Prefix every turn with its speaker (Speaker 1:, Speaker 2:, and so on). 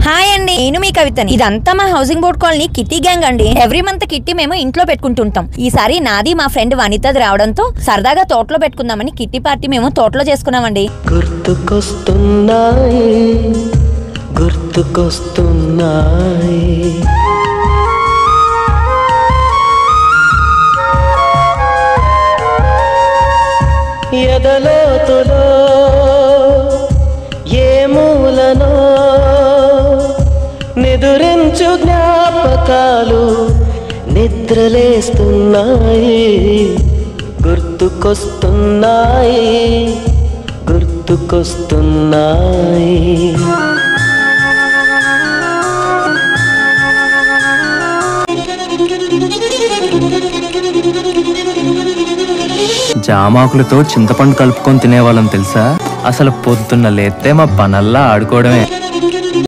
Speaker 1: Hi అండి, నేను మీ కవితని. ఇదంతా మా housing board colony kitty gang అండి. ఎవ్రీ మంత్ కిట్టి మేము ఇంట్లో పెట్టుకుంటుంటాం. ఈసారి నాది మా ఫ్రెండ్ వనితది రావడంతో సరదాగా తోటలో పెట్టుకుందామని కిట్టి పార్టీ మేము తోటలో చేసుకున్నామండి.
Speaker 2: ఎదలోతులో ఏ మూలనో నిదురించు జ్ఞాపకాలు నిద్రలేస్తున్నాయి, గుర్తుకొస్తున్నాయి.
Speaker 3: జామాకులతో చింతపండు కలుపుకొని తినేవాళ్ళం తెలుసా? అసలు పొద్దున్న లేస్తే మా పనల్లా ఆడుకోవడమే.